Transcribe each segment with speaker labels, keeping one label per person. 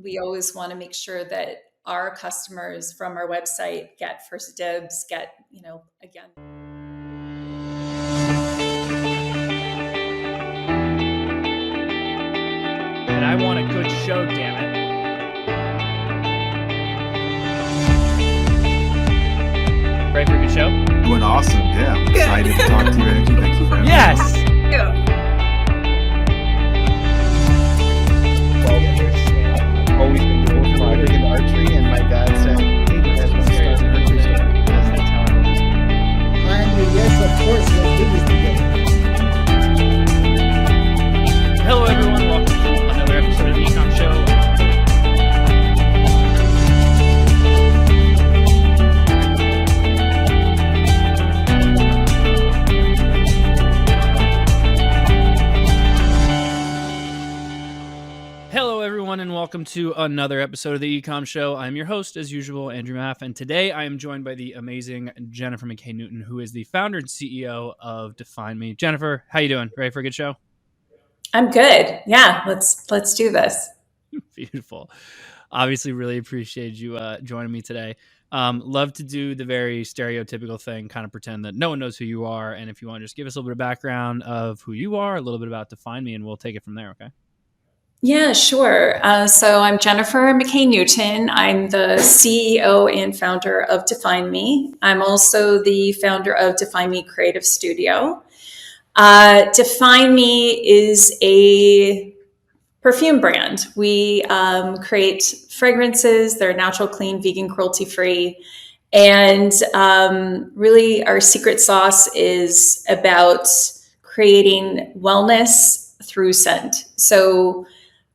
Speaker 1: we always want to make sure that our customers from our website get first dibs, get, again.
Speaker 2: And I want a good show, damn it. Ready for a good show?
Speaker 3: Doing awesome, yeah. I'm excited to talk to you, Angie. Thank you for having me.
Speaker 2: Yes!
Speaker 4: I've always been doing big in archery, and my dad said, hey, you guys want to start an archery store? That's how it was. Yes, of course, let's do this together.
Speaker 2: Hello, everyone. Welcome to another episode of the E-Comm Show. Hello, everyone, and welcome to another episode of the E-Comm Show. I'm your host, as usual, Andrew Maff, and today I am joined by the amazing Jennifer McKay Newton, who is the founder and CEO of DefineMe. Jennifer, how you doing? Ready for a good show?
Speaker 1: I'm good. Yeah, let's do this.
Speaker 2: Beautiful. Obviously, really appreciate you joining me today. Love to do the very stereotypical thing, kind of pretend that no one knows who you are, and if you want to just give us a little bit of background of who you are, a little bit about DefineMe, and we'll take it from there, okay?
Speaker 1: Yeah, sure. So I'm Jennifer McKay Newton. I'm the CEO and founder of DefineMe. I'm also the founder of DefineMe Creative Studio. DefineMe is a perfume brand. We create fragrances. They're natural, clean, vegan, cruelty-free. And really our secret sauce is about creating wellness through scent. So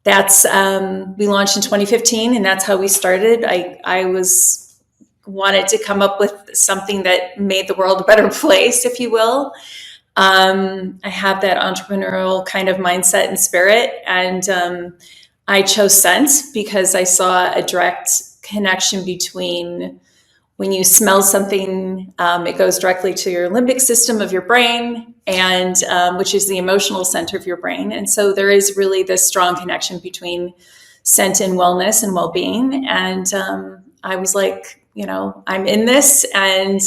Speaker 1: that's, we launched in 2015, and that's how we started. I wanted to come up with something that made the world a better place, if you will. I have that entrepreneurial kind of mindset and spirit, and I chose scent because I saw a direct connection between when you smell something, it goes directly to your limbic system of your brain, and which is the emotional center of your brain. And so there is really this strong connection between scent and wellness and well-being. And I was like, I'm in this, and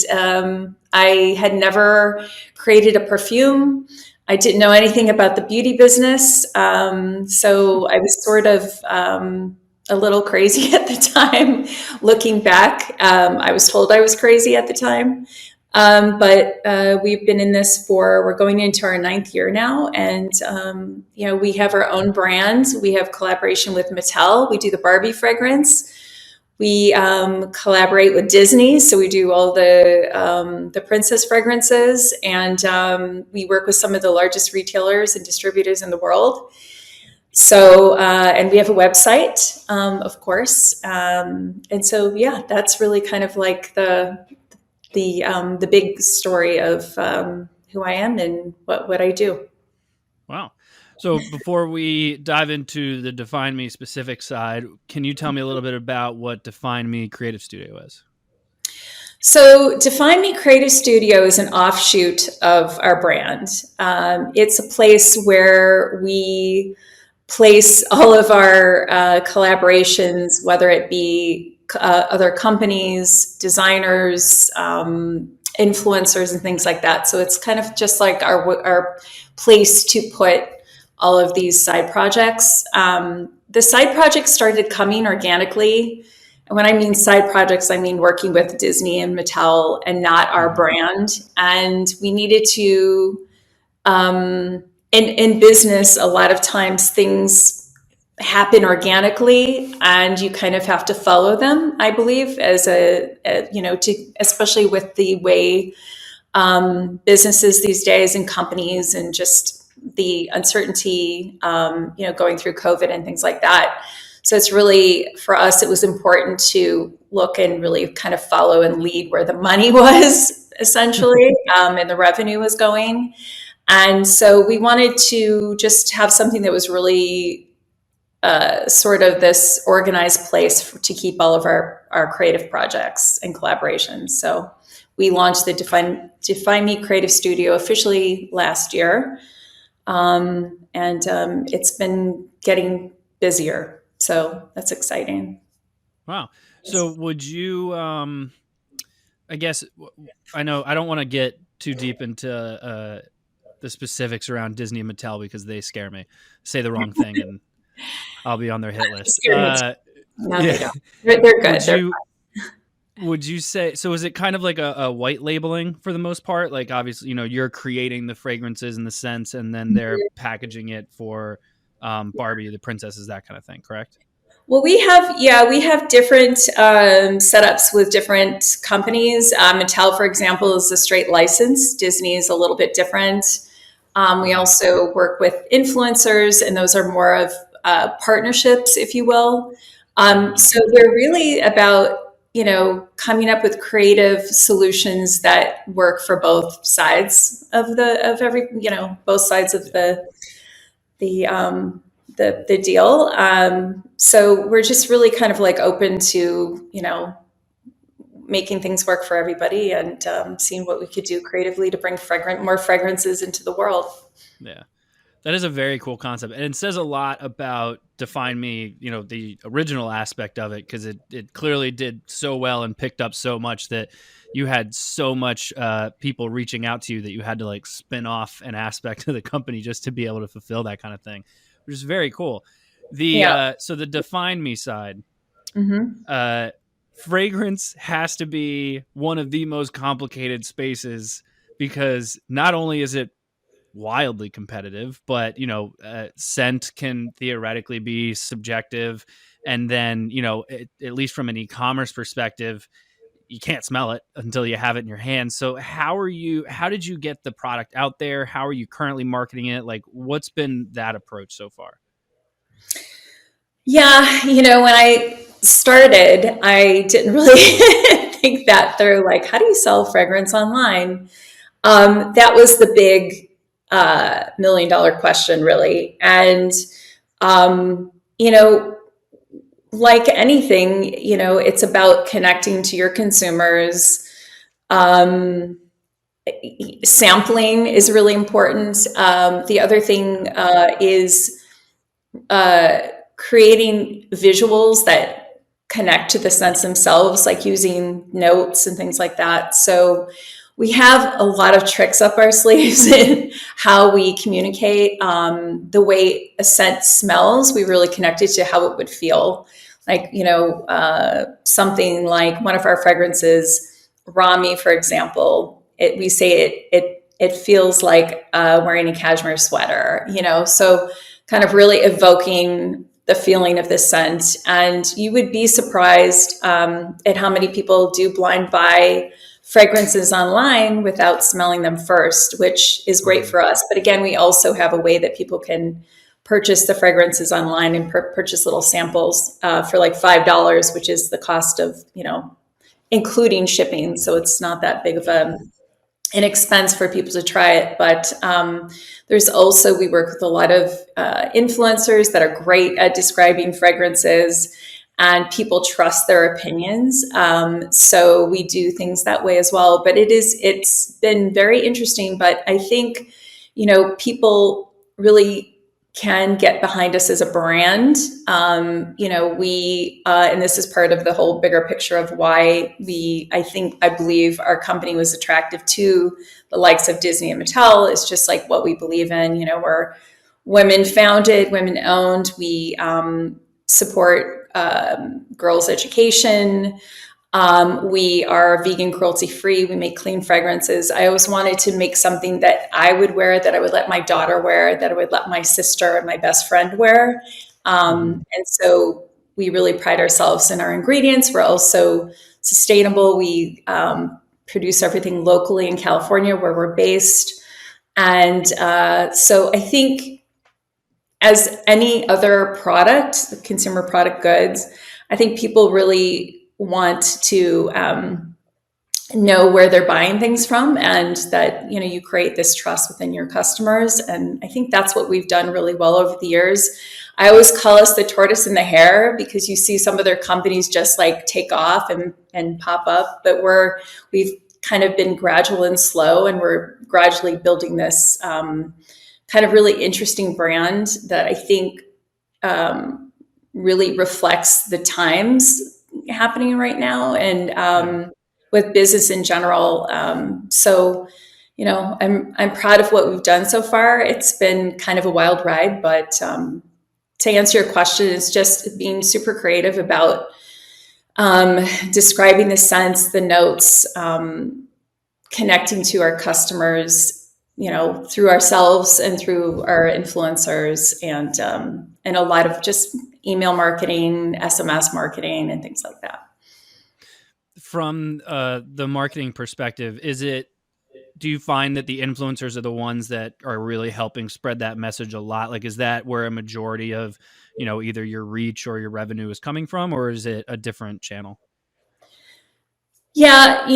Speaker 1: I had never created a perfume. I didn't know anything about the beauty business. So I was sort of a little crazy at the time. Looking back, I was told I was crazy at the time. But we've been in this we're going into our 9th year now. And, we have our own brands. We have collaboration with Mattel. We do the Barbie fragrance. We collaborate with Disney, so we do all the princess fragrances, and we work with some of the largest retailers and distributors in the world. So, and we have a website, of course, and so that's really kind of like the big story of who I am and what I do.
Speaker 2: Wow. So before we dive into the DefineMe specific side, can you tell me a little bit about what DefineMe Creative Studio is?
Speaker 1: So DefineMe Creative Studio is an offshoot of our brand. It's a place where we place all of our collaborations, whether it be other companies, designers, influencers, and things like that. So it's kind of just like our place to put all of these side projects. The side projects started coming organically. And when I mean side projects, I mean working with Disney and Mattel and not our brand. And we needed to, in business, a lot of times things happen organically and you kind of have to follow them, I believe, as especially with the way businesses these days and companies and just the uncertainty, going through COVID and things like that. So it's really, for us, it was important to look and really kind of follow and lead where the money was, essentially, and the revenue was going. And so we wanted to just have something that was really sort of this organized place to keep all of our creative projects and collaborations. So we launched the DefineMe Creative Studio officially last year. And it's been getting busier So that's exciting.
Speaker 2: Wow. So would you, I guess, I know I don't want to get too deep into the specifics around Disney and Mattel because they scare me. Say the wrong thing and I'll be on their hit list.
Speaker 1: No,
Speaker 2: Yeah.
Speaker 1: they don't. They're good.
Speaker 2: Would you say, so is it kind of like a white labeling for the most part? Like obviously, you're creating the fragrances in the sense, and then they're packaging it for Barbie, the princesses, that kind of thing, correct?
Speaker 1: Well, we have different setups with different companies. Mattel, for example, is a straight license. Disney is a little bit different. We also work with influencers, and those are more of partnerships, if you will. So they're really about coming up with creative solutions that work for both sides of both sides of the deal. So we're just really kind of like open to, making things work for everybody and seeing what we could do creatively to bring more fragrances into the world.
Speaker 2: Yeah. That is a very cool concept. And it says a lot about DefineMe, the original aspect of it, because it clearly did so well and picked up so much that you had so much people reaching out to you that you had to like spin off an aspect of the company just to be able to fulfill that kind of thing, which is very cool. So the DefineMe side, fragrance has to be one of the most complicated spaces because not only is it wildly competitive, but scent can theoretically be subjective, and then at least from an e-commerce perspective, you can't smell it until you have it in your hands. So how did you get the product out there? How are you currently marketing it? Like, what's been that approach so far?
Speaker 1: Yeah, when I started, I didn't really think that through. Like, how do you sell fragrance online? That was the big $1 million question, really. And, like anything, it's about connecting to your consumers. Sampling is really important. The other thing is creating visuals that connect to the scents themselves, like using notes and things like that. So we have a lot of tricks up our sleeves in how we communicate. The way a scent smells, we really connected to how it would feel. Like, something like one of our fragrances, Rami, for example, we say it feels like wearing a cashmere sweater, so kind of really evoking the feeling of the scent. And you would be surprised at how many people do blind buy fragrances online without smelling them first, which is great for us. But again, we also have a way that people can purchase the fragrances online and purchase little samples for like $5, which is the cost of, including shipping. So it's not that big of an expense for people to try it. But there's also, we work with a lot of influencers that are great at describing fragrances, and people trust their opinions. So we do things that way as well. But it's been very interesting. But I think, people really can get behind us as a brand. We, and this is part of the whole bigger picture of why I believe our company was attractive to the likes of Disney and Mattel, is just like what we believe in. We're women founded, women owned. We support girls' education. We are vegan, cruelty-free. We make clean fragrances. I always wanted to make something that I would wear, that I would let my daughter wear, that I would let my sister and my best friend wear. And so we really pride ourselves in our ingredients. We're also sustainable. We produce everything locally in California, where we're based. And so I think, as any other product, consumer product goods, I think people really want to know where they're buying things from, and that, you create this trust within your customers. And I think that's what we've done really well over the years. I always call us the tortoise and the hare, because you see some of their companies just like take off and pop up, but we've kind of been gradual and slow, and we're gradually building this kind of really interesting brand that I think really reflects the times happening right now, and with business in general. So, I'm proud of what we've done so far. It's been kind of a wild ride, but to answer your question, it's just being super creative about describing the sense, the notes, connecting to our customers, through ourselves and through our influencers, and a lot of just email marketing, SMS marketing, and things like that.
Speaker 2: From the marketing perspective, do you find that the influencers are the ones that are really helping spread that message a lot? Like, is that where a majority of, either your reach or your revenue is coming from, or is it a different channel?
Speaker 1: Yeah,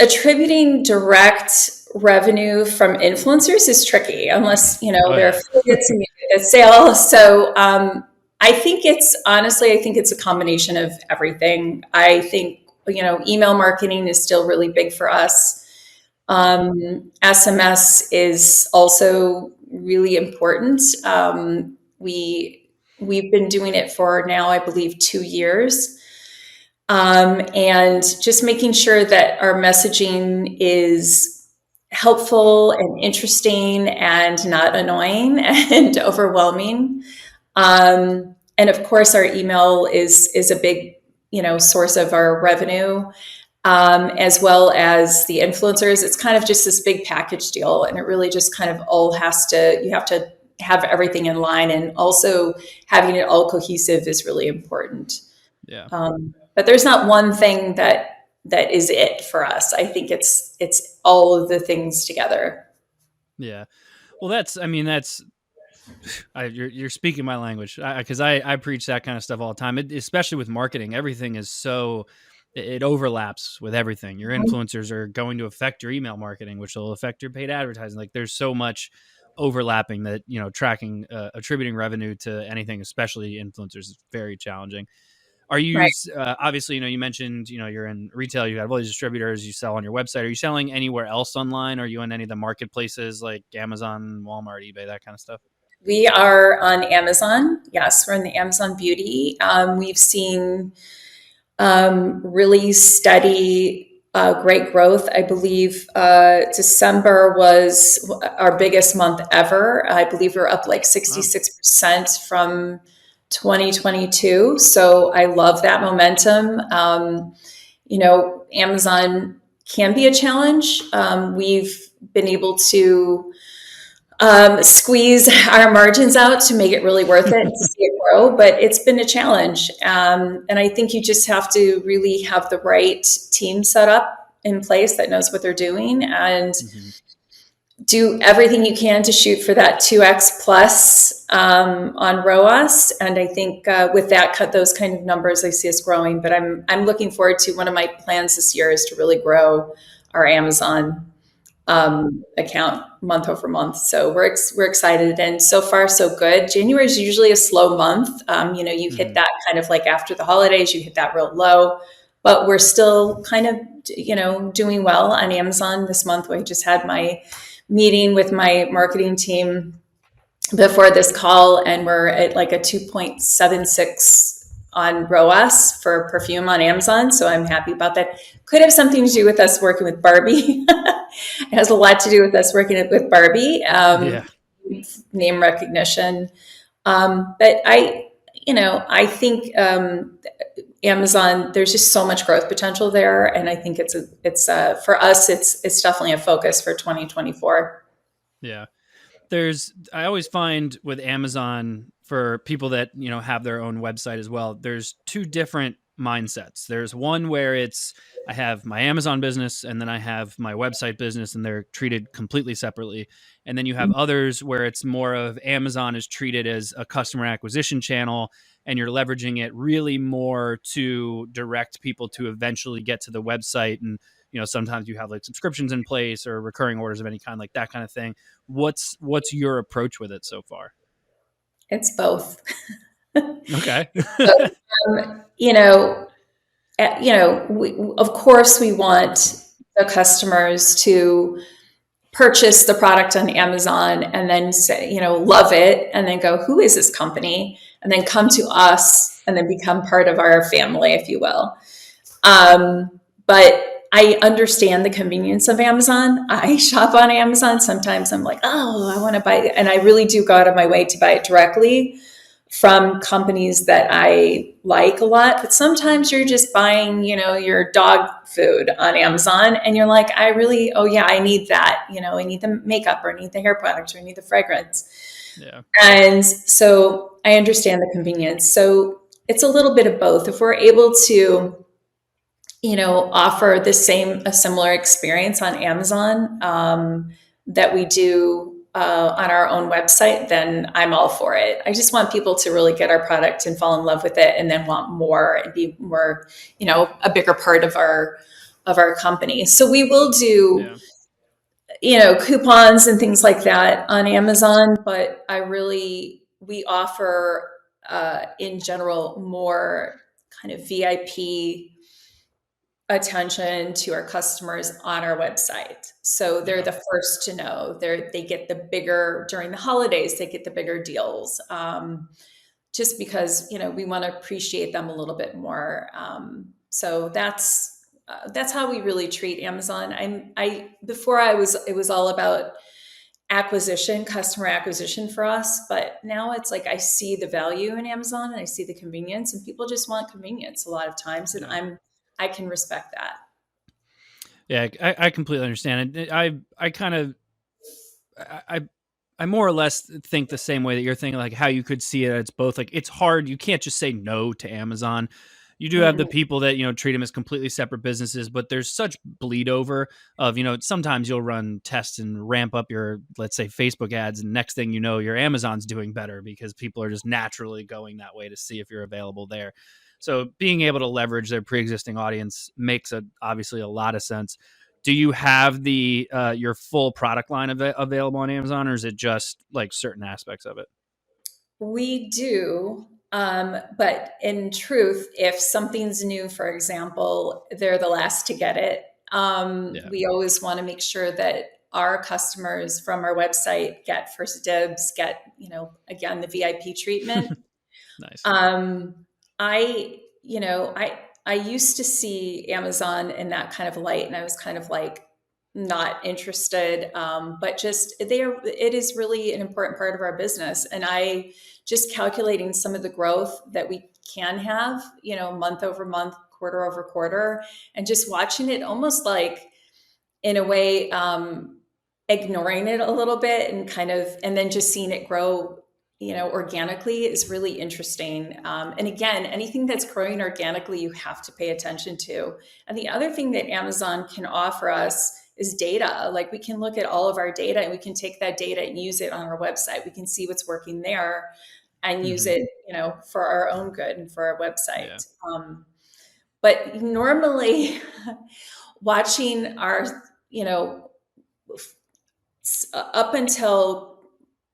Speaker 1: attributing direct revenue from influencers is tricky unless, they're affiliates and you get a sale. So I think it's a combination of everything. I think, email marketing is still really big for us. SMS is also really important. We've been doing it for now, I believe, 2 years. And just making sure that our messaging is helpful and interesting and not annoying and overwhelming. And of course, our email is a big, source of our revenue, as well as the influencers. It's kind of just this big package deal, and it really just kind of you have to have everything in line, and also having it all cohesive is really important.
Speaker 2: Yeah.
Speaker 1: But there's not one thing that is it for us. I think it's all of the things together.
Speaker 2: Yeah. Well, you're speaking my language, because I preach that kind of stuff all the time, especially with marketing. Everything is it overlaps with everything. Your influencers are going to affect your email marketing, which will affect your paid advertising. Like, there's so much overlapping that, tracking, attributing revenue to anything, especially influencers, is very challenging. Are you,
Speaker 1: right.
Speaker 2: Obviously, you mentioned, you're in retail, you have all these distributors, you sell on your website. Are you selling anywhere else online? Are you in any of the marketplaces like Amazon, Walmart, eBay, that kind of stuff?
Speaker 1: We are on Amazon. Yes, we're in the Amazon Beauty. We've seen really steady, great growth. I believe December was our biggest month ever. I believe we're up like 66% from 2022. So I love that momentum. Amazon can be a challenge. We've been able to squeeze our margins out to make it really worth it to see it grow, but it's been a challenge. And I think you just have to really have the right team set up in place that knows what they're doing, and do everything you can to shoot for that 2x plus on ROAS. And I think with those kind of numbers, I see us growing. But I'm looking forward to, one of my plans this year is to really grow our Amazon account month over month. So we're excited, and so far so good. January is usually a slow month. You hit that kind of like after the holidays, you hit that real low, but we're still kind of, doing well on Amazon this month. I just had my meeting with my marketing team before this call, and we're at like a 2.76 on ROAS for perfume on Amazon. So I'm happy about that. Could have something to do with us working with Barbie. It has a lot to do with us working with Barbie, name recognition. But I think Amazon, there's just so much growth potential there. And I think it's for us, it's definitely a focus for 2024.
Speaker 2: Yeah. I always find with Amazon, for people that, have their own website as well, there's two different mindsets. There's one where I have my Amazon business and then I have my website business, and they're treated completely separately. And then you have others where it's more of Amazon is treated as a customer acquisition channel, and you're leveraging it really more to direct people to eventually get to the website. And sometimes you have like subscriptions in place or recurring orders of any kind, like that kind of thing. What's your approach with it so far?
Speaker 1: It's both.
Speaker 2: Okay.
Speaker 1: Of course we want the customers to purchase the product on Amazon and then say, love it, and then go, who is this company? And then come to us and then become part of our family, if you will. But I understand the convenience of Amazon. I shop on Amazon. Sometimes I'm like, oh, I want to buy it. And I really do go out of my way to buy it directly from companies that I like a lot. But sometimes you're just buying, your dog food on Amazon and you're like, I need that. I need the makeup, or I need the hair product, or I need the fragrance.
Speaker 2: Yeah.
Speaker 1: And so I understand the convenience. So it's a little bit of both. If we're able to, offer a similar experience on Amazon that we do on our own website, then I'm all for it. I just want people to really get our product and fall in love with it, and then want more and be more, a bigger part of our company. So we will do, coupons and things like that on Amazon, but we offer in general more kind of VIP attention to our customers on our website. So they're the first to know. They get the bigger, during the holidays, they get the bigger deals, just because, we want to appreciate them a little bit more. So that's how we really treat Amazon. Before it was all about customer acquisition for us, but now it's like I see the value in Amazon and I see the convenience, and people just want convenience a lot of times, and I can respect that.
Speaker 2: Yeah, I completely understand it. I more or less think the same way that you're thinking, like how you could see it. It's both, like, it's hard. You can't just say no to Amazon. You do have the people that, treat them as completely separate businesses, but there's such bleed over of, sometimes you'll run tests and ramp up your, let's say, Facebook ads, and next thing you know, your Amazon's doing better because people are just naturally going that way to see if you're available there. So being able to leverage their pre-existing audience makes obviously a lot of sense. Do you have your full product line available on Amazon, or is it just like certain aspects of it?
Speaker 1: We do. But in truth, if something's new, for example, they're the last to get it. We always want to make sure that our customers from our website get first dibs, get, again, the VIP treatment.
Speaker 2: Nice.
Speaker 1: I used to see Amazon in that kind of light, and I was kind of like not interested. But it is really an important part of our business. And I just calculating some of the growth that we can have, month over month, quarter over quarter, and just watching it almost like in a way, ignoring it a little bit and then just seeing it grow, organically is really interesting. And again, anything that's growing organically, you have to pay attention to. And the other thing that Amazon can offer us is data. Like, we can look at all of our data and we can take that data and use it on our website. We can see what's working there and use it, for our own good and for our website. Yeah. But normally watching our, up until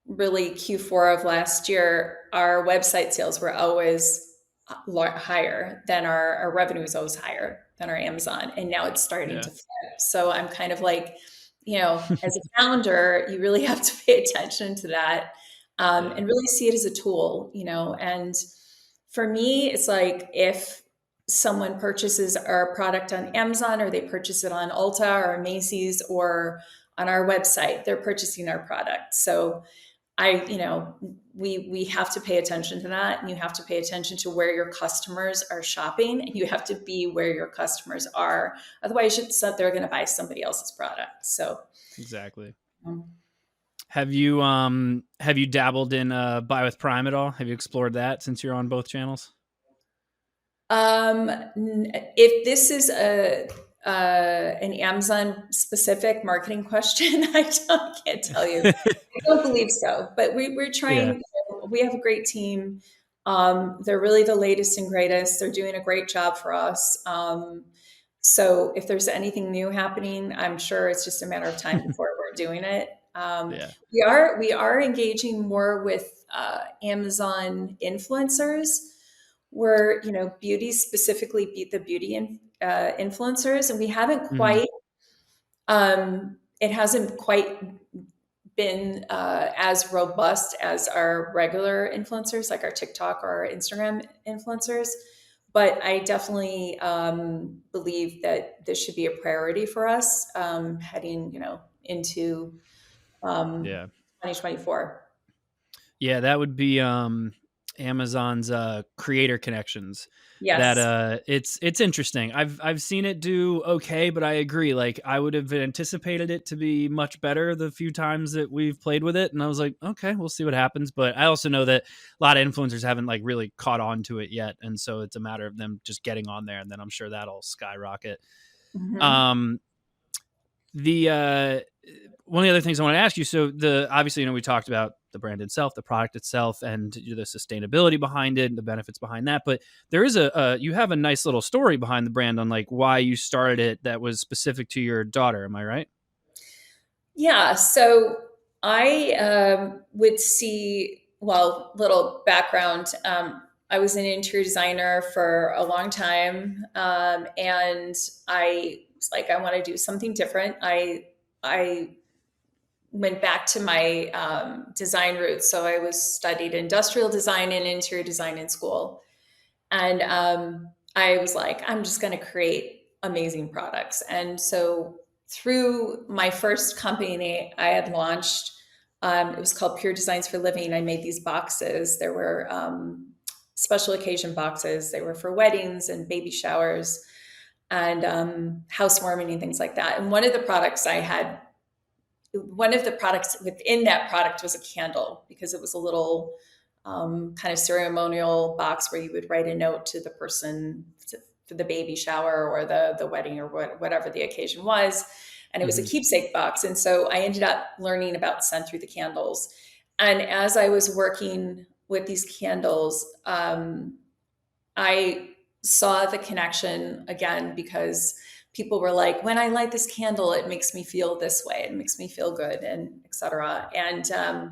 Speaker 1: really Q4 of last year, our website sales were always higher than our revenue was always higher than our Amazon. And now it's starting to flip. So I'm kind of like, as a founder, you really have to pay attention to that, and really see it as a tool, and for me, it's like, if someone purchases our product on Amazon, or they purchase it on Ulta or Macy's or on our website, they're purchasing our product. So we have to pay attention to that, and you have to pay attention to where your customers are shopping, and you have to be where your customers are. Otherwise, they're going to buy somebody else's product. So
Speaker 2: exactly. Have you dabbled in Buy with Prime at all? Have you explored that since you're on both channels?
Speaker 1: If this is an Amazon specific marketing question, I can't tell you. I don't believe so, but we're trying. We have a great team. They're really the latest and greatest. They're doing a great job for us. So if there's anything new happening, I'm sure it's just a matter of time before we're doing it. We are engaging more with Amazon influencers. We're, beauty, specifically the beauty influencers, and we haven't quite it hasn't quite been as robust as our regular influencers, like our TikTok or our Instagram influencers. But I definitely believe that this should be a priority for us heading, into
Speaker 2: Yeah.
Speaker 1: 2024.
Speaker 2: Yeah, that would be Amazon's creator connections.
Speaker 1: Yes.
Speaker 2: That it's interesting. I've seen it do okay, but I agree. Like, I would have anticipated it to be much better the few times that we've played with it, and I was like, okay, we'll see what happens. But I also know that a lot of influencers haven't like really caught on to it yet, and so it's a matter of them just getting on there, and then I'm sure that'll skyrocket.
Speaker 1: Mm-hmm.
Speaker 2: The one of the other things I want to ask you, so obviously, we talked about the brand itself, the product itself, and the sustainability behind it, and the benefits behind that. But there is you have a nice little story behind the brand on like why you started it that was specific to your daughter. Am I right?
Speaker 1: Yeah. So I would see, well, little background. I was an interior designer for a long time. And I was like, I want to do something different. I went back to my design roots. So I studied industrial design and interior design in school. And I was like, I'm just going to create amazing products. And so through my first company I had launched, it was called Pure Designs for Living. I made these boxes. There were special occasion boxes. They were for weddings and baby showers and housewarming and things like that. And one of the products within that product was a candle, because it was a little kind of ceremonial box where you would write a note to the person for the baby shower or the wedding or whatever the occasion was. And it was a keepsake box. And so I ended up learning about scent through the candles. And as I was working with these candles, I saw the connection again, because people were like, when I light this candle, it makes me feel this way. It makes me feel good, and et cetera. And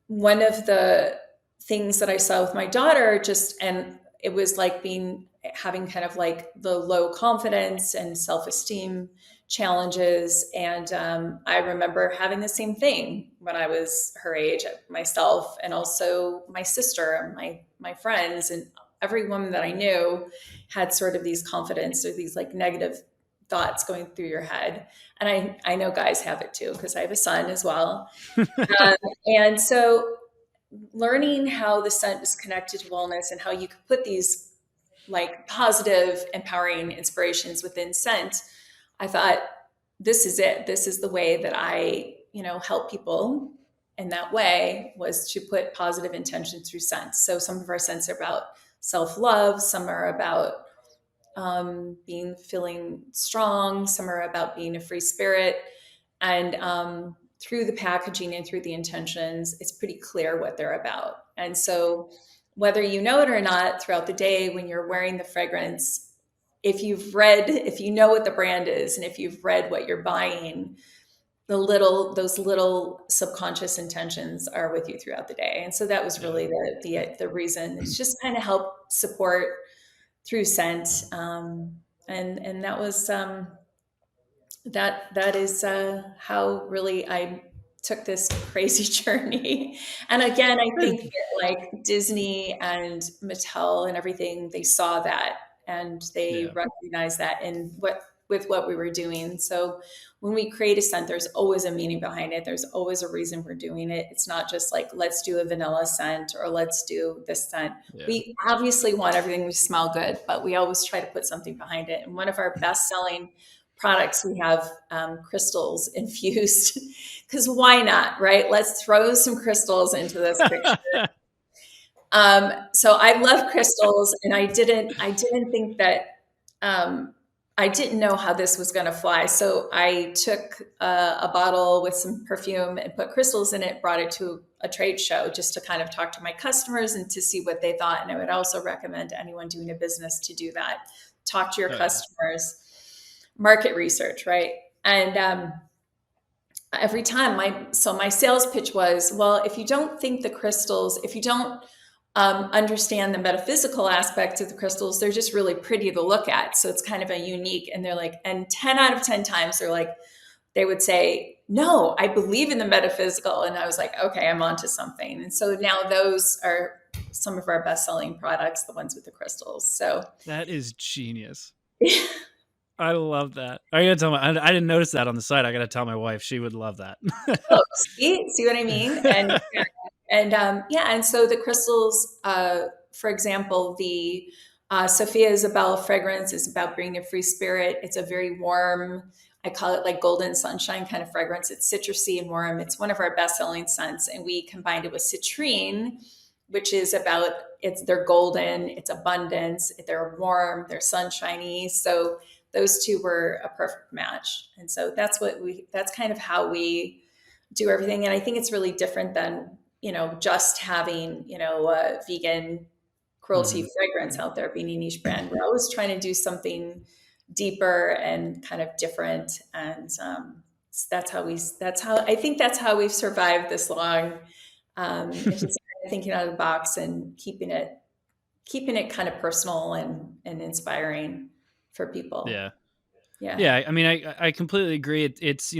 Speaker 1: one of the things that I saw with my daughter, and it was like having kind of like the low confidence and self-esteem challenges. And I remember having the same thing when I was her age myself, and also my sister and my friends, and every woman that I knew had sort of these confidence or these like negative thoughts going through your head. And I know guys have it too, because I have a son as well. And so learning how the scent is connected to wellness and how you can put these like positive, empowering inspirations within scent, I thought, this is it. This is the way that I, help people in that way, was to put positive intention through scent. So some of our scents are about self-love. Some are about feeling strong. Some are about being a free spirit. And through the packaging and through the intentions, it's pretty clear what they're about. And so whether you know it or not, throughout the day when you're wearing the fragrance, if you know what the brand is, and if you've read what you're buying, those little subconscious intentions are with you throughout the day. And so that was really the reason. It's just kind of help support through scent. And that was, that is how really I took this crazy journey. And again, I think that like Disney and Mattel and everything, they saw that and they recognized that with what we were doing. So when we create a scent, there's always a meaning behind it. There's always a reason we're doing it. It's not just like, let's do a vanilla scent or let's do this scent. Yeah. We obviously want everything to smell good, but we always try to put something behind it. And one of our best selling products, we have crystals infused, because why not, right? Let's throw some crystals into this picture. So I love crystals, and I didn't think that, I didn't know how this was going to fly. So I took a bottle with some perfume and put crystals in it, brought it to a trade show just to kind of talk to my customers and to see what they thought. And I would also recommend anyone doing a business to do that. Talk to your customers, market research, right? And every time my sales pitch was, well, if you don't think the crystals, if you don't understand the metaphysical aspects of the crystals, they're just really pretty to look at. So it's kind of a unique, and they're like, and 10 out of 10 times they're like, they would say, no, I believe in the metaphysical. And I was like, okay, I'm onto something. And so now those are some of our best-selling products, the ones with the crystals. So
Speaker 2: that is genius. I love that. I gotta tell I didn't notice that on the site. I gotta tell my wife; she would love that.
Speaker 1: Oh, see what I mean? And so the crystals, for example, the Sophia Isabel fragrance is about bringing a free spirit. It's a very warm, I call it like golden sunshine kind of fragrance. It's citrusy and warm. It's one of our best-selling scents, and we combined it with citrine, which is they're golden, it's abundance, they're warm, they're sunshiny. So those two were a perfect match. And so that's kind of how we do everything. And I think it's really different than, just having, a vegan cruelty fragrance out there being a niche brand. We're always trying to do something deeper and kind of different. And that's how we've survived this long. It's just kind of thinking out of the box and keeping it kind of personal and inspiring for people.
Speaker 2: Yeah. I mean, I completely agree. It's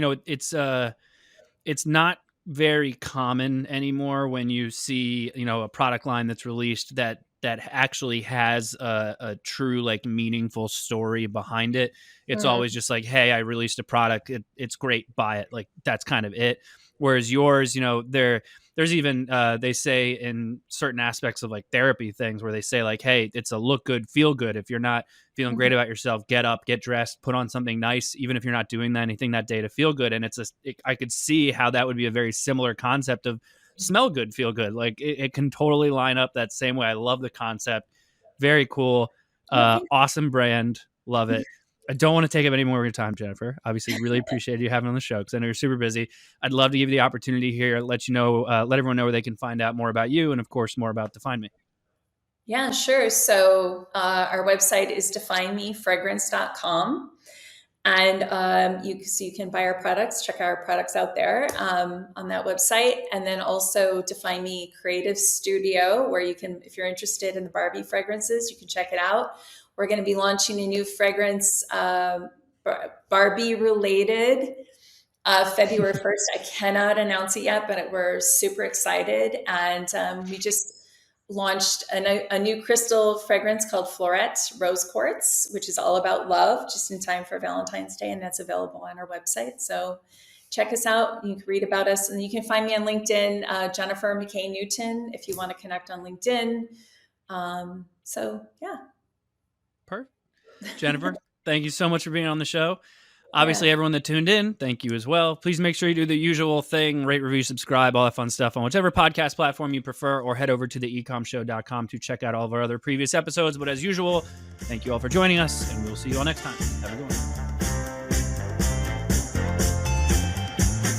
Speaker 2: not very common anymore when you see, a product line that's released that actually has a true, like, meaningful story behind it. It's always just like, hey, I released a product. It's great. Buy it. Like, that's kind of it. Whereas yours, there's even, they say in certain aspects of like therapy things where they say like, hey, it's a look good, feel good. If you're not feeling great about yourself, get up, get dressed, put on something nice, even if you're not doing anything that day to feel good. And I could see how that would be a very similar concept of smell good, feel good. Like it can totally line up that same way. I love the concept. Very cool. Awesome brand. Love it. I don't want to take up any more of your time, Jennifer. Obviously, really appreciate you having on the show because I know you're super busy. I'd love to give you the opportunity here, let everyone know where they can find out more about you and, of course, more about DefineMe.
Speaker 1: Yeah, sure. So our website is definemefragrance.com. And you can buy our products, check our products out there on that website. And then also DefineMe Creative Studio, where you can, if you're interested in the Barbie fragrances, you can check it out. We're going to be launching a new fragrance, Barbie related, February 1st. I cannot announce it yet, but we're super excited. And we just launched a new crystal fragrance called Florette Rose Quartz, which is all about love, just in time for Valentine's Day. And that's available on our website. So check us out. You can read about us, and you can find me on LinkedIn, Jennifer McKay Newton, if you want to connect on LinkedIn. Yeah.
Speaker 2: Perfect. Jennifer, thank you so much for being on the show. Obviously, everyone that tuned in, thank you as well. Please make sure you do the usual thing, rate, review, subscribe, all that fun stuff on whichever podcast platform you prefer, or head over to the ecommshow.com to check out all of our other previous episodes. But as usual, thank you all for joining us, and we'll see you all next time. Have a good one.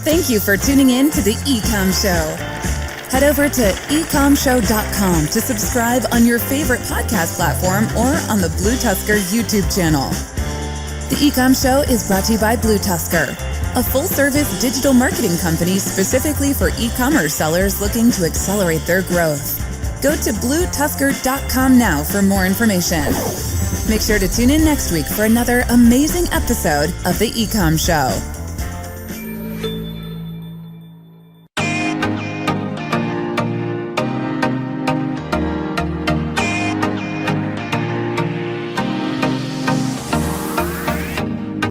Speaker 5: Thank you for tuning in to the E-Comm Show. Head over to ecomshow.com to subscribe on your favorite podcast platform or on the BlueTuskr YouTube channel. The E-Comm Show is brought to you by BlueTuskr, a full-service digital marketing company specifically for e-commerce sellers looking to accelerate their growth. Go to BlueTuskr.com now for more information. Make sure to tune in next week for another amazing episode of the E-Comm Show.